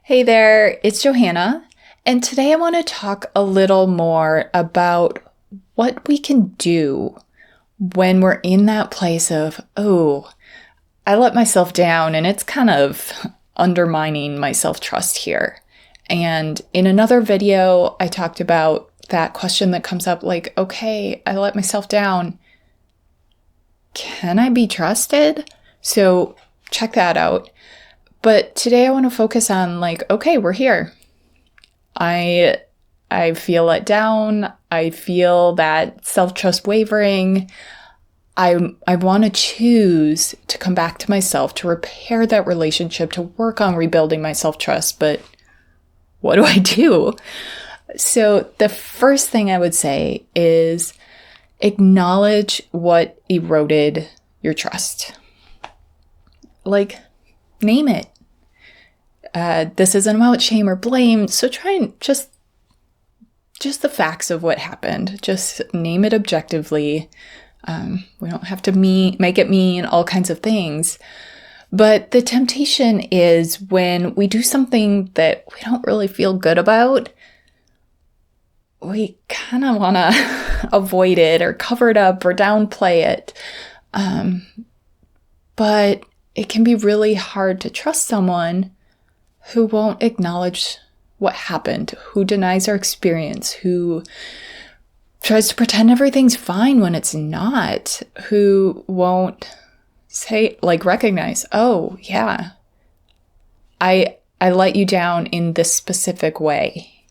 Hey there, it's Johanna, and today I want to talk a little more about what we can do when we're in that place of, oh, I let myself down and it's kind of undermining my self-trust here. And in another video, I talked about that question that comes up like, okay, I let myself down. Can I be trusted? So check that out. But today I want to focus on like, okay, we're here. I feel let down. I feel that self-trust wavering. I want to choose to come back to myself, to repair that relationship, to work on rebuilding my self-trust. But what do I do? So the first thing I would say is acknowledge what eroded your trust. Like, name it. This isn't about shame or blame, so try and just the facts of what happened. Just name it objectively. We don't have to make it mean all kinds of things. But the temptation is when we do something that we don't really feel good about, we kind of want to avoid it or cover it up or downplay it. But it can be really hard to trust someone who won't acknowledge what happened, who denies our experience, who tries to pretend everything's fine when it's not, who won't say, like, recognize, oh, yeah, I let you down in this specific way.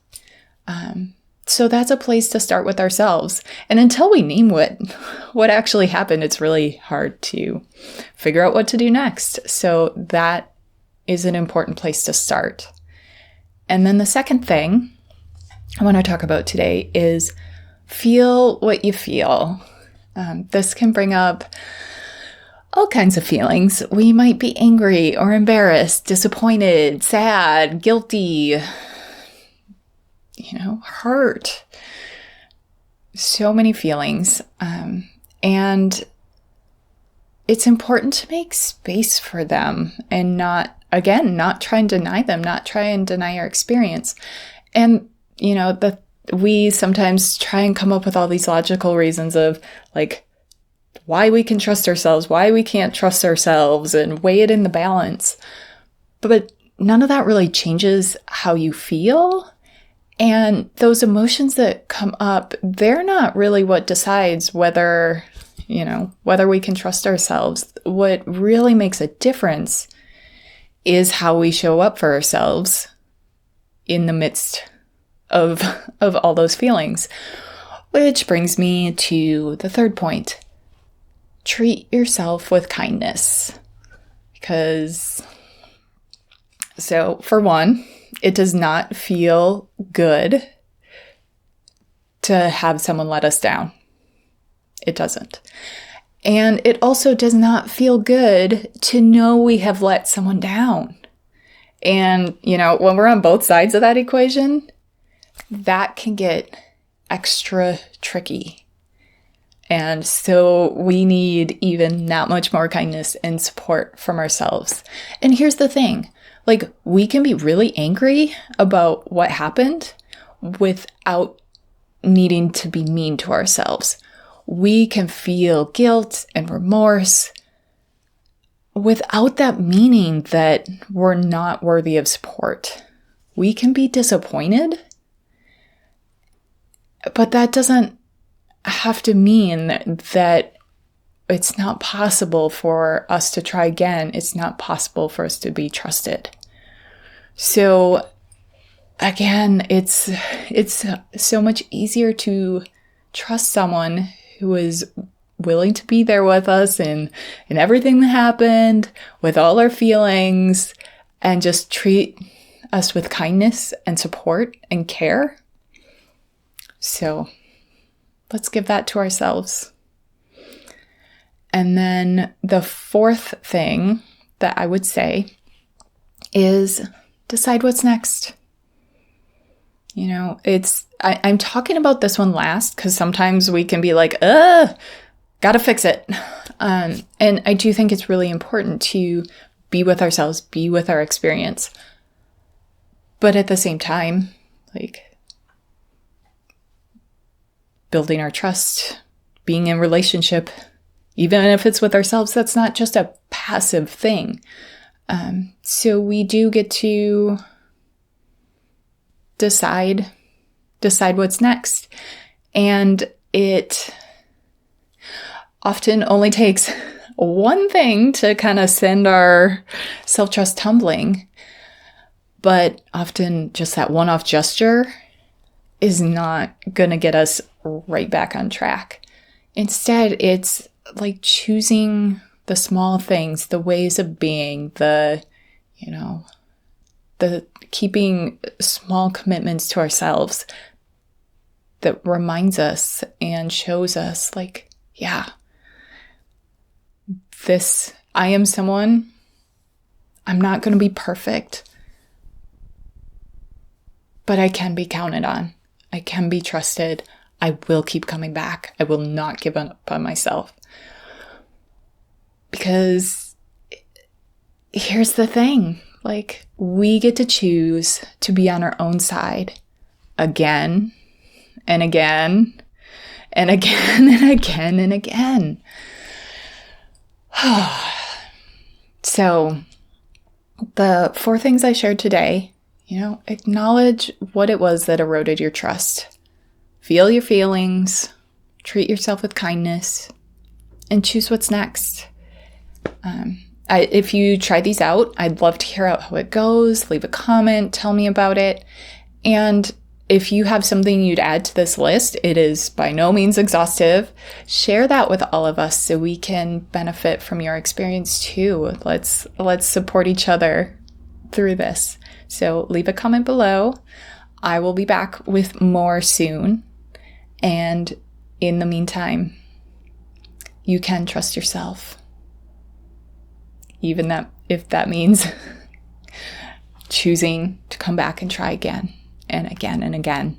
So that's a place to start with ourselves. And until we name what actually happened, it's really hard to figure out what to do next. So that is an important place to start. And then the second thing I want to talk about today is feel what you feel. This can bring up all kinds of feelings. We might be angry or embarrassed, disappointed, sad, guilty, hurt. So many feelings. And it's important to make space for them and not try and deny them, not try and deny our experience. And, we sometimes try and come up with all these logical reasons of like why we can trust ourselves, why we can't trust ourselves, and weigh it in the balance. But none of that really changes how you feel. And those emotions that come up, they're not really what decides whether we can trust ourselves. What really makes a difference is how we show up for ourselves in the midst of all those feelings. Which brings me to the third point. Treat yourself with kindness. So for one, it does not feel good to have someone let us down. It doesn't. And it also does not feel good to know we have let someone down. And, when we're on both sides of that equation, that can get extra tricky. And so we need even that much more kindness and support from ourselves. And here's the thing, like, we can be really angry about what happened without needing to be mean to ourselves. We can feel guilt and remorse without that meaning that we're not worthy of support. We can be disappointed, but that doesn't have to mean that it's not possible for us to try again. It's not possible for us to be trusted. So again, it's so much easier to trust someone who is willing to be there with us in everything that happened, with all our feelings, and just treat us with kindness and support and care. So let's give that to ourselves. And then the fourth thing that I would say is decide what's next. I'm talking about this one last because sometimes we can be like, gotta fix it. And I do think it's really important to be with ourselves, be with our experience. But at the same time, like building our trust, being in relationship, even if it's with ourselves, that's not just a passive thing. So we do get to decide what's next. And it often only takes one thing to kind of send our self-trust tumbling. But often just that one-off gesture is not going to get us right back on track. Instead, it's like choosing the small things, the ways of being, the keeping small commitments to ourselves that reminds us and shows us like, yeah, I am someone, I'm not going to be perfect, but I can be counted on. I can be trusted. I will keep coming back. I will not give up on myself. Because here's the thing, like we get to choose to be on our own side again and again and again and again and again. So the 4 things I shared today, acknowledge what it was that eroded your trust. Feel your feelings, treat yourself with kindness, and choose what's next. If you try these out, I'd love to hear how it goes. Leave a comment, tell me about it. And if you have something you'd add to this list, it is by no means exhaustive. Share that with all of us so we can benefit from your experience too. Let's support each other through this. So leave a comment below. I will be back with more soon. And in the meantime, you can trust yourself. Even if that means choosing to come back and try again and again and again.